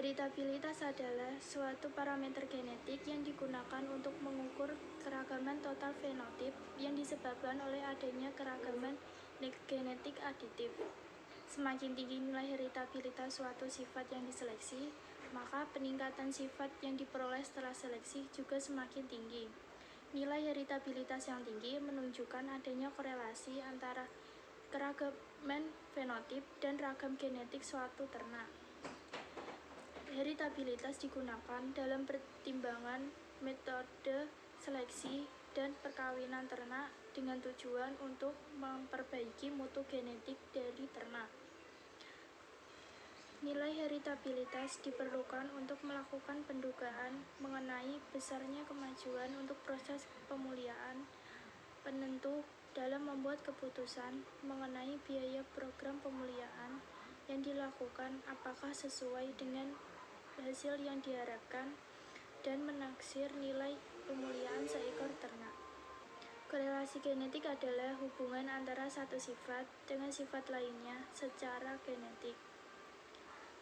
Heritabilitas adalah suatu parameter genetik yang digunakan untuk mengukur keragaman total fenotip yang disebabkan oleh adanya keragaman genetik aditif. Semakin tinggi nilai heritabilitas suatu sifat yang diseleksi, maka peningkatan sifat yang diperoleh setelah seleksi juga semakin tinggi. Nilai heritabilitas yang tinggi menunjukkan adanya korelasi antara keragaman fenotip dan ragam genetik suatu ternak. Heritabilitas digunakan dalam pertimbangan metode seleksi dan perkawinan ternak dengan tujuan untuk memperbaiki mutu genetik dari ternak. Nilai heritabilitas diperlukan untuk melakukan pendugaan mengenai besarnya kemajuan untuk proses pemulihan penentu dalam membuat keputusan mengenai biaya program pemulihan yang dilakukan apakah sesuai dengan hasil yang diharapkan dan menaksir nilai pemulihan seekor ternak. Korelasi genetik adalah hubungan antara satu sifat dengan sifat lainnya secara genetik.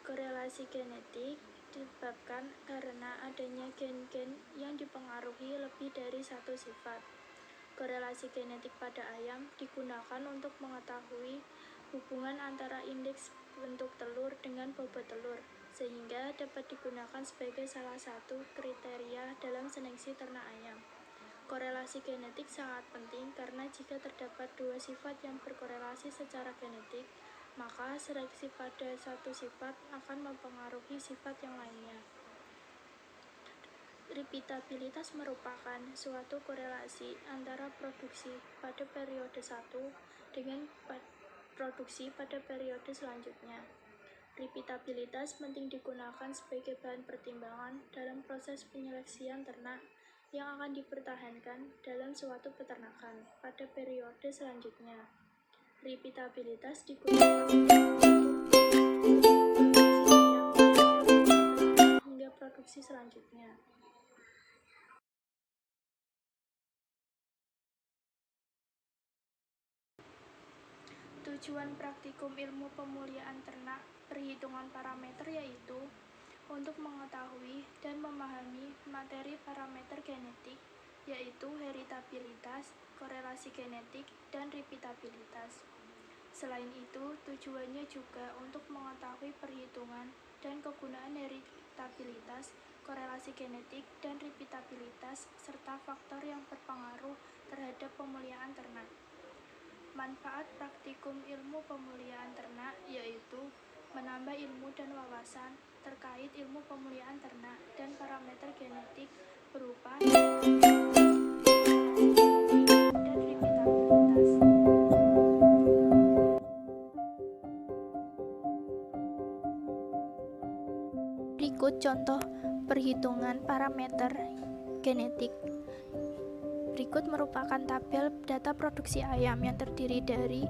Korelasi genetik disebabkan karena adanya gen-gen yang dipengaruhi lebih dari satu sifat. Korelasi genetik pada ayam digunakan untuk mengetahui hubungan antara indeks bentuk telur dengan bobot telur, sehingga dapat digunakan sebagai salah satu kriteria dalam seleksi ternak ayam. Korelasi genetik sangat penting karena jika terdapat dua sifat yang berkorelasi secara genetik, maka seleksi pada satu sifat akan mempengaruhi sifat yang lainnya. Repeatabilitas merupakan suatu korelasi antara produksi pada periode 1 dengan produksi pada periode selanjutnya. Repeatabilitas penting digunakan sebagai bahan pertimbangan dalam proses penyeleksian ternak yang akan dipertahankan dalam suatu peternakan pada periode selanjutnya. Repeatabilitas digunakan hingga produksi selanjutnya. Tujuan praktikum ilmu pemulihan ternak perhitungan parameter yaitu untuk mengetahui dan memahami materi parameter genetik, yaitu heritabilitas, korelasi genetik, dan repeatabilitas. Selain itu, tujuannya juga untuk mengetahui perhitungan dan kegunaan heritabilitas, korelasi genetik, dan repeatabilitas, serta faktor yang berpengaruh terhadap pemulihan ternak. Manfaat praktikum ilmu pemulihan ternak yaitu menambah ilmu dan wawasan terkait ilmu pemulihan ternak dan parameter genetik berupa dan repeatabilitas. Berikut contoh perhitungan parameter genetik. Berikut merupakan tabel data produksi ayam yang terdiri dari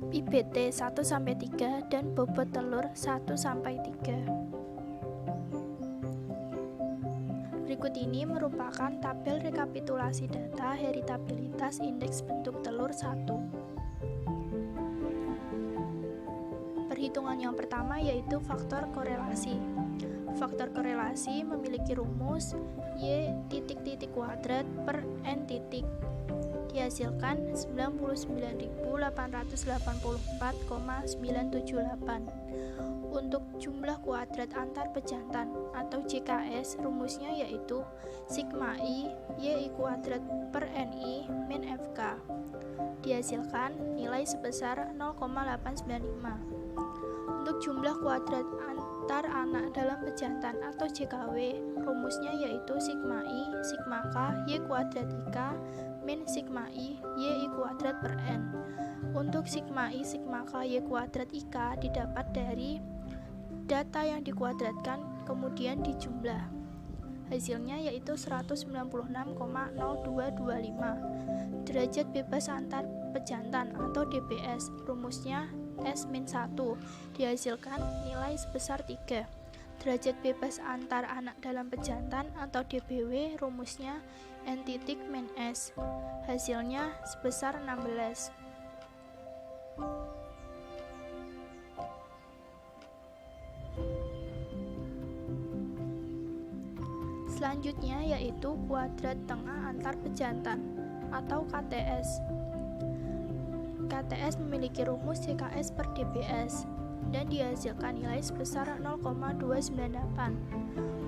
IBT 1-3 dan bobot telur 1-3. Berikut ini merupakan tabel rekapitulasi data heritabilitas indeks bentuk telur 1. Perhitungan yang pertama yaitu faktor korelasi. Faktor korelasi memiliki rumus Y kuadrat per N titik. Dihasilkan 99.884,978. Untuk jumlah kuadrat antar pejantan atau JKS, rumusnya yaitu sigma I Y kuadrat per NI min FK. Dihasilkan nilai sebesar 0,895. Untuk jumlah kuadrat antar anak dalam pejantan atau JKW, rumusnya yaitu sigma I, sigma K, Y kuadrat IK, min sigma I, Y kuadrat per N. Untuk sigma I, sigma K, Y kuadrat IK didapat dari data yang dikuadratkan kemudian dijumlah. Hasilnya yaitu 196,0225. Derajat bebas antar pejantan atau DBS, rumusnya S-1, dihasilkan nilai sebesar 3. Derajat bebas antar anak dalam pejantan atau DBW, rumusnya N-S, hasilnya sebesar 16. Selanjutnya yaitu kuadrat tengah antar pejantan atau KTS. KTS memiliki rumus CKS per DBS dan dihasilkan nilai sebesar 0,298.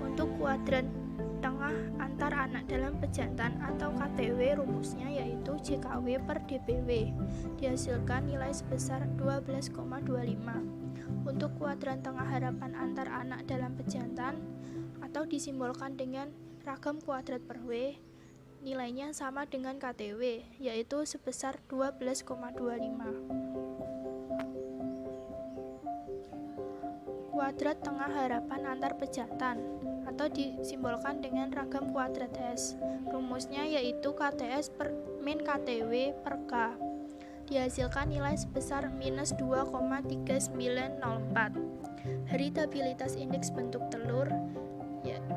Untuk kuadrat tengah antar anak dalam pejantan atau KTW, rumusnya yaitu JKW per DBW, dihasilkan nilai sebesar 12,25. Untuk kuadran tengah harapan antar anak dalam pejantan atau disimbolkan dengan ragam kuadrat per W, nilainya sama dengan KTW, yaitu sebesar 12,25. Kuadrat tengah harapan antar pejantan atau disimbolkan dengan ragam kuadrat S, rumusnya yaitu KTS per min KTW per K, dihasilkan nilai sebesar minus 2,3904. Heritabilitas indeks bentuk telur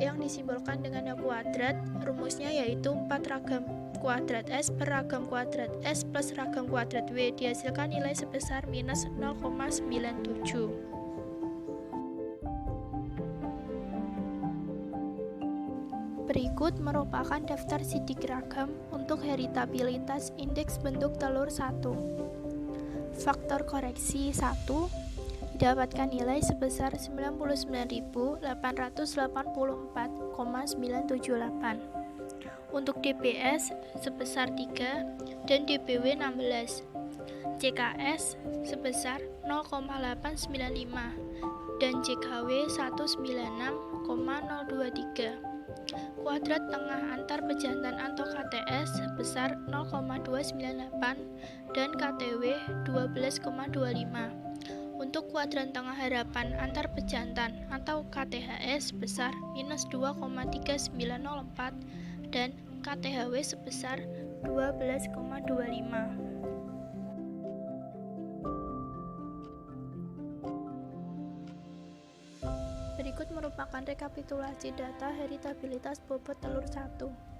yang disimbolkan dengan kuadrat, rumusnya yaitu 4 ragam kuadrat S per ragam kuadrat S plus ragam kuadrat W, dihasilkan nilai sebesar minus 0,97. Berikut merupakan daftar sidik ragam untuk heritabilitas indeks bentuk telur 1. Faktor koreksi 1 didapatkan nilai sebesar 99.884,978. Untuk DBS sebesar 3 dan DBW 16. CKS sebesar 0,895 dan JKW 196,023. Kuadrat tengah antar pejantan atau KTS sebesar 0,298 dan KTW 12,25. Untuk kuadran tengah harapan antar pejantan atau KTHS sebesar minus 2,3904 dan KTHW sebesar 12,25. Berikut merupakan rekapitulasi data heritabilitas bobot telur 1.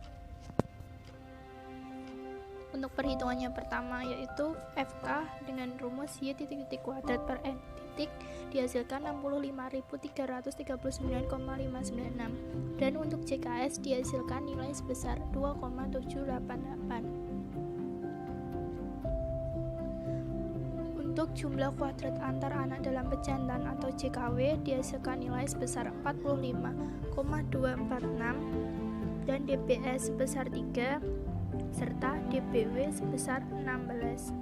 Untuk perhitungannya pertama yaitu FK dengan rumus Y titik kuadrat per N titik dihasilkan 65.339,596 dan untuk JKS dihasilkan nilai sebesar 2,788. Untuk jumlah kuadrat antar anak dalam pejantan atau JKW dihasilkan nilai sebesar 45,246 dan DBS sebesar 3 serta DBW sebesar 16.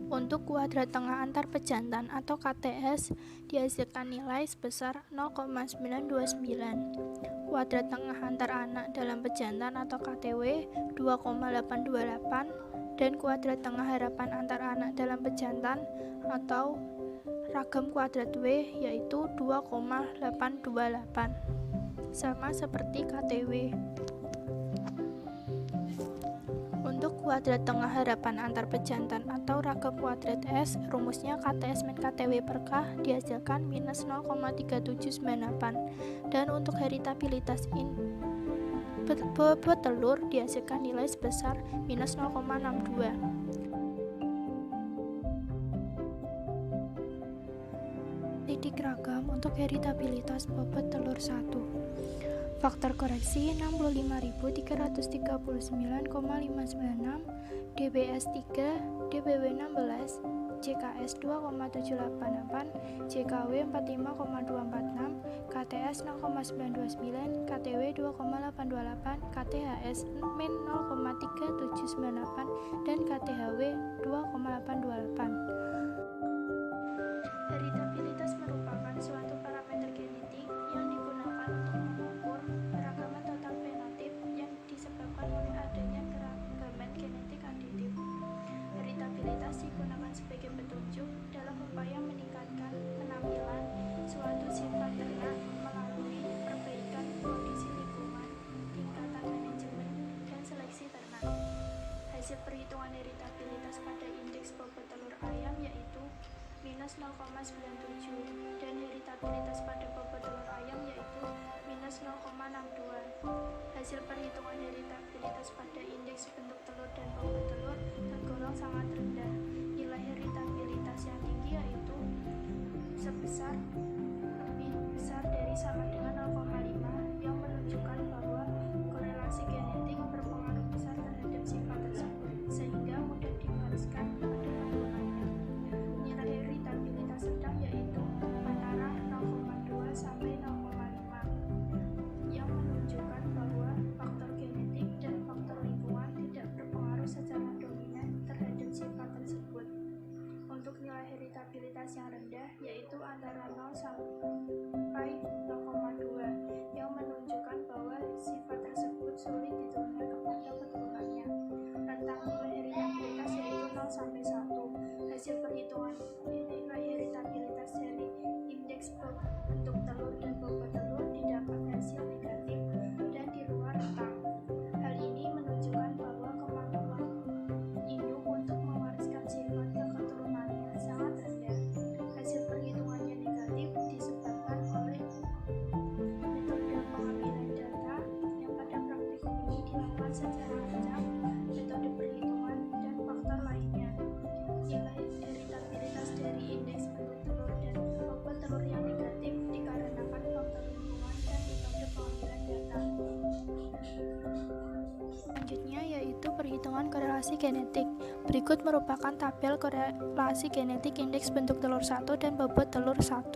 Untuk kuadrat tengah antar pejantan atau KTS dihasilkan nilai sebesar 0,929. Kuadrat tengah antar anak dalam pejantan atau KTW 2,828 dan kuadrat tengah harapan antar anak dalam pejantan atau ragam kuadrat W yaitu 2,828, sama seperti KTW. Untuk kuadrat tengah harapan antar pejantan atau ragam kuadrat S, rumusnya KTS min KTW per K dihasilkan minus 0,3798 dan untuk heritabilitas bobot telur dihasilkan nilai sebesar minus 0,62. Sidik ragam untuk heritabilitas bobot telur 1. Faktor koreksi 65.339,596, DBS 3, DBW 16, JKS 2,788, JKW 45,246, KTS 0,929, KTW 2,828, KTHS min 0,3798 dan KTHW 2,828. Heritabilitas merupakan suatu parameter genetik yang digunakan untuk mengukur keragaman total fenotip yang disebabkan oleh adanya keragaman genetik aditif. Heritabilitas digunakan sebagai petunjuk dalam upaya meningkatkan penampilan suatu sifat ternak melalui perbaikan kondisi lingkungan, tingkatan manajemen, dan seleksi ternak. Hasil perhitungan heritabilitas pada indeks bobot telur ayam yaitu minus 0,97 dan heritabilitas pada bobot telur ayam yaitu minus 0,62. Hasil perhitungan heritabilitas pada indeks bentuk telur dan bobot telur tergolong sangat rendah. Nilai heritabilitas lebih besar dari sama dengan 0,5 yang menunjukkan bahwa korelasi genetik berpengaruh besar terhadap sifat tersebut sehingga mudah diwariskan pada keturunannya. Nilai heritabilitas sedang yaitu antara 0,2 sampai 0,5 yang menunjukkan bahwa faktor genetik dan faktor lingkungan tidak berpengaruh secara dominan terhadap sifat tersebut. Untuk nilai heritabilitas yang rendah yaitu antara 0 sampai 0,2 yang menunjukkan bahwa sifat tersebut sulit diturunkan kepada keturunannya. Rentang nilai heritabilitas yaitu 0 sampai 1. Hasil perhitungan nilai heritabilitas dari indeks bentuk telur dan bobot telur didapat hasil negatif dan di luar rentang. Hal ini menunjukkan bahwa kemampuan induk untuk mewariskan sifat ke keturunannya sangat rendah. Hasil perhitungannya negatif disebabkan oleh metode pengambilan data yang pada praktikum ini dilakukan secara acak, metode perhitungan, dan faktor lainnya. Nilai heritabilitas dari indeks bentuk telur dan bobot telur yang negatif dikarenakan faktor lingkungan dan metode pengambilan data. Selanjutnya yaitu perhitungan korelasi genetik. Berikut merupakan tabel korelasi genetik indeks bentuk telur 1 dan bobot telur 1.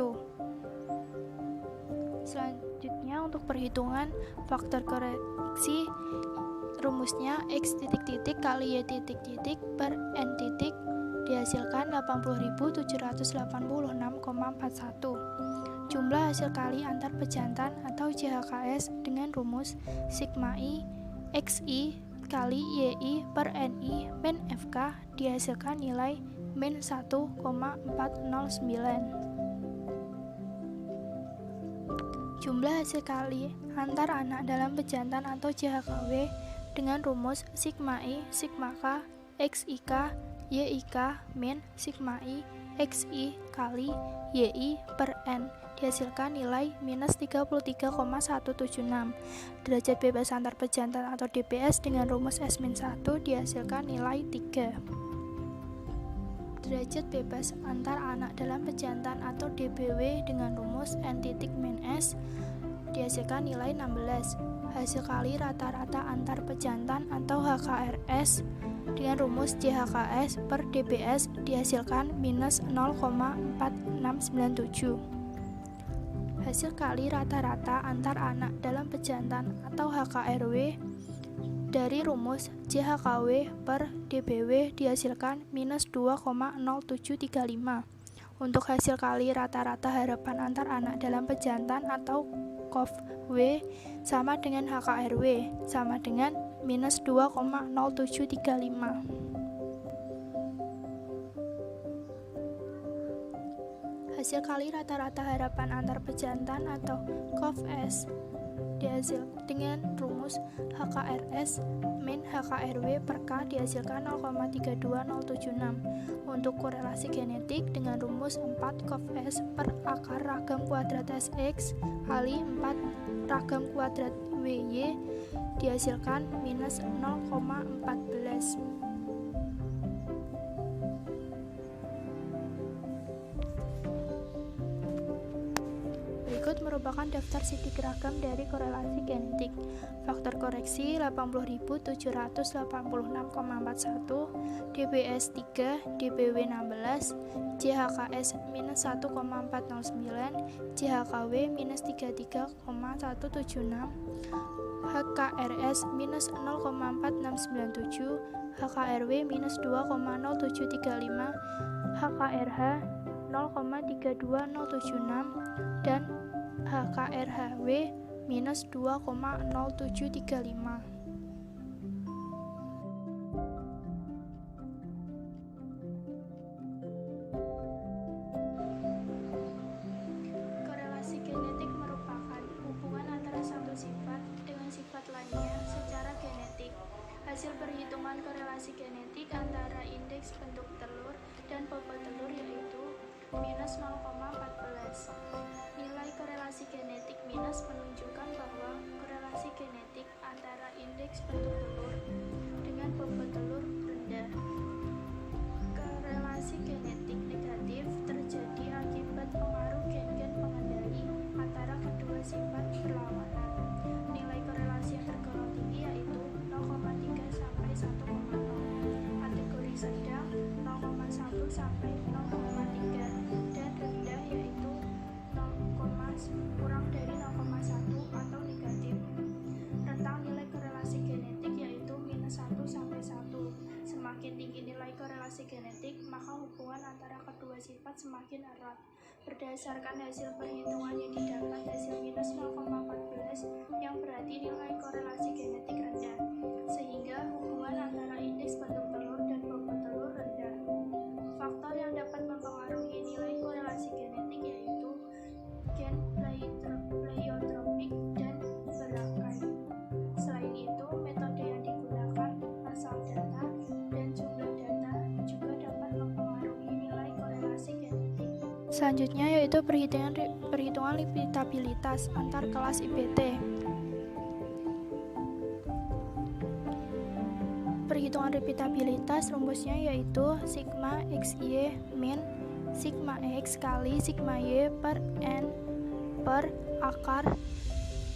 Selanjutnya untuk perhitungan faktor koreksi, rumusnya X titik-titik kali Y titik-titik per N titik dihasilkan 80.786,41. Jumlah hasil kali antar pejantan atau JHKS dengan rumus sigma I XI kali YI per NI min FK dihasilkan nilai min 1,409. Jumlah hasil kali antar anak dalam pejantan atau JHKW dengan rumus sigma I sigma K XIK YIK min sigma I XI kali YI per N dihasilkan nilai minus 33,176. Derajat bebas antar pejantan atau DBS dengan rumus S-1 dihasilkan nilai 3. Derajat bebas antar anak dalam pejantan atau DBW dengan rumus N-S dihasilkan nilai 16. Hasil kali rata-rata antar pejantan atau HKRS dengan rumus JHKS per DBS dihasilkan minus 0,4697. Hasil kali rata-rata antar anak dalam pejantan atau HKRW dari rumus JHKW per DBW dihasilkan minus 2,0735. Untuk hasil kali rata-rata harapan antar anak dalam pejantan atau KOF-W sama dengan HKRW sama dengan minus 2,0735. Hasil kali rata-rata harapan antar pejantan atau KOF-S dihasil dengan rumus HKRS min HKRW per K dihasilkan 0,32076. Untuk korelasi genetik dengan rumus 4 KOF-S per akar ragam kuadrat SX kali 4 ragam kuadrat WY dihasilkan minus 0,14. Berikut merupakan daftar sidik ragam dari korelasi genetik. Faktor koreksi 80.786,41, DBS 3, DBW 16, JHKS minus 1,409, JHKW minus 33,176, HKRS minus 0,4697, HKRW minus 2,0735, HKRH 0,32076 dan HKRHW minus 2,0735. Korelasi genetik merupakan hubungan antara satu sifat dengan sifat lainnya secara genetik. Hasil perhitungan korelasi genetik antara indeks bentuk telur dan bobot telur yaitu minus 0,14. Nilai korelasi genetik minus menunjukkan bahwa korelasi genetik antara indeks bentuk telur dengan bobot telur rendah. Korelasi genetik negatif terjadi akibat pengaruh genetik sampai 0,3 dan rendah yaitu 0, kurang dari 0,1 atau negatif. Rentang nilai korelasi genetik yaitu -1 sampai 1. Semakin tinggi nilai korelasi genetik, maka hubungan antara kedua sifat semakin erat. Berdasarkan hasil perhitungan yang didapat hasil -0,14 yang berarti nilai korelasi genetik rendah, sehingga hubungan antara indeks bentuk telur dan bobot telur rendah. Faktor yang dapat mempengaruhi nilai korelasi genetik yaitu gen pleiotropik dan berakai. Selain itu, metode yang digunakan, asal data, dan jumlah data juga dapat mempengaruhi nilai korelasi genetik. Selanjutnya yaitu perhitungan repeatabilitas antar kelas IPT. Perhitungan repeatabilitas rumusnya yaitu sigma xy min sigma x kali sigma y per n per akar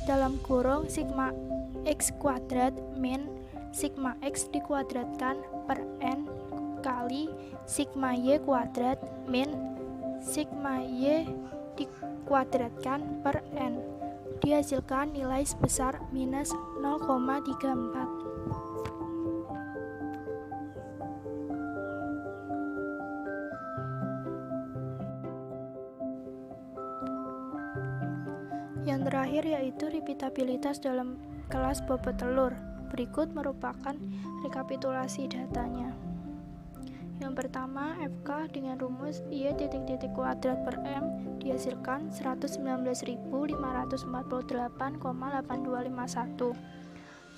dalam kurung sigma x kuadrat min sigma x dikuadratkan per n kali sigma y kuadrat min sigma y dikuadratkan per n. Dihasilkan nilai sebesar -0,34. Yang terakhir yaitu repeatabilitas dalam kelas bobot telur. Berikut merupakan rekapitulasi datanya. Yang pertama, FK dengan rumus Y kuadrat per M dihasilkan 119.548,8251.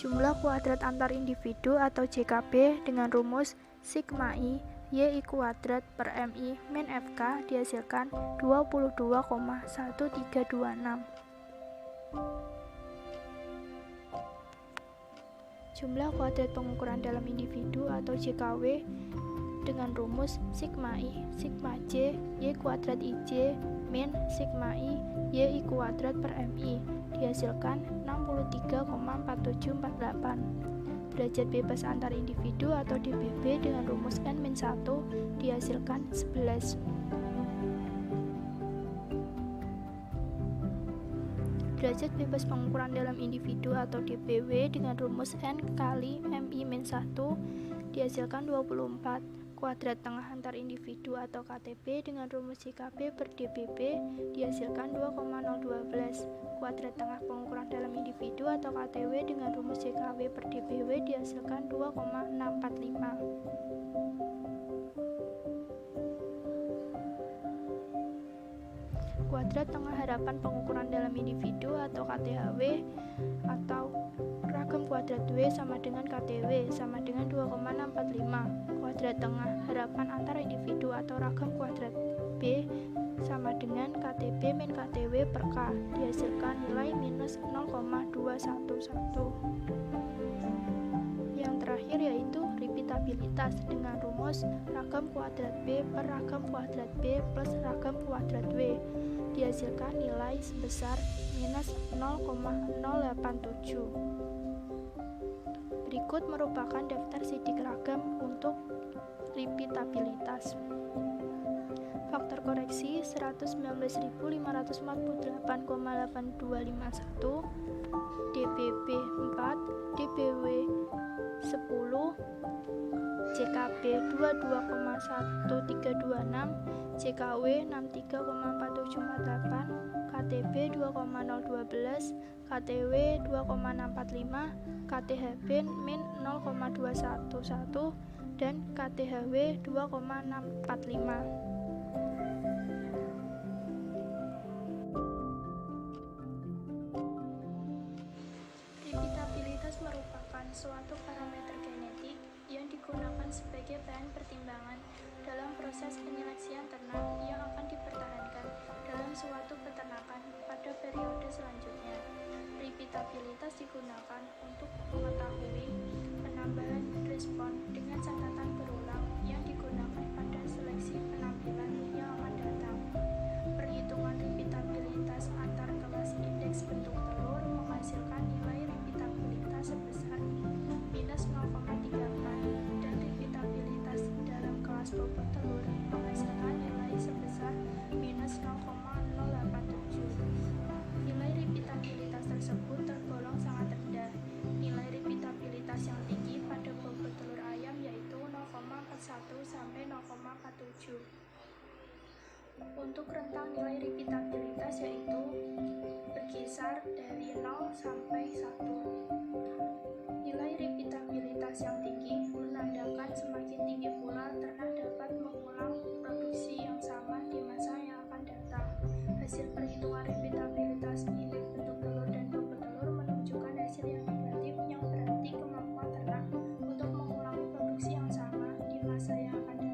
Jumlah kuadrat antar individu atau JKP dengan rumus sigma I Y kuadrat per MI min FK dihasilkan 22,1326. Jumlah kuadrat pengukuran dalam individu atau JKW dengan rumus sigma I sigma J Y kuadrat IJ min sigma I Y kuadrat per MI dihasilkan 63,4748. Derajat bebas antar individu atau DBB dengan rumus N-1 dihasilkan 11. Derajat bebas pengukuran dalam individu atau DBW dengan rumus N kali MI-1 dihasilkan 24. Kuadrat tengah antar individu atau KTP dengan rumus JKP per DBB dihasilkan 2,012. Kuadrat tengah pengukuran dalam individu atau KTW dengan rumus JKW per DBW dihasilkan 2,645. Kuadrat tengah harapan pengukuran dalam individu atau KTHW atau ragam kuadrat W sama dengan KTW sama dengan 2,645. Kuadrat tengah harapan antara individu atau ragam kuadrat B sama dengan KTB min KTW per K dihasilkan nilai -0,211. Yang terakhir yaitu repeatabilitas dengan rumus ragam kuadrat B per ragam kuadrat B plus ragam kuadrat W dihasilkan nilai sebesar -0,087. Berikut merupakan daftar sidik ragam untuk repeatabilitas. Faktor koreksi 119.548,8251, DBB 4, DBW 10, JKB 22,1326, JKW 63,4748, KTB 2,012, KTW 2,645, KTHB min 0,211 dan KTHW 2,645. Repeatabilitas merupakan suatu parameter genetik yang digunakan sebagai bahan pertimbangan dalam proses penyeleksian ternak yang akan dipertahankan dalam suatu peternakan pada periode selanjutnya. Repeatabilitas digunakan untuk mengetahui penambahan respon dengan catatan berulang yang digunakan pada seleksi penampilan yang akan datang. Perhitungan repeatabilitas antar kelas indeks bentuk telur menghasilkan nilai repeatabilitas sebesar -0,34 dan repeatabilitas dalam kelas bobot telur 0,47. Untuk rentang nilai repeatabilitas yaitu berkisar dari 0 sampai 1. Nilai repeatabilitas yang tinggi menandakan semakin tinggi pula ternak dapat mengulang produksi yang sama di masa yang akan datang. Hasil perhitungan repeatabilitas milik bentuk telur dan bobot telur menunjukkan hasil yang negatif, yang berarti kemampuan ternak untuk mengulangi produksi yang sama di masa yang akan datang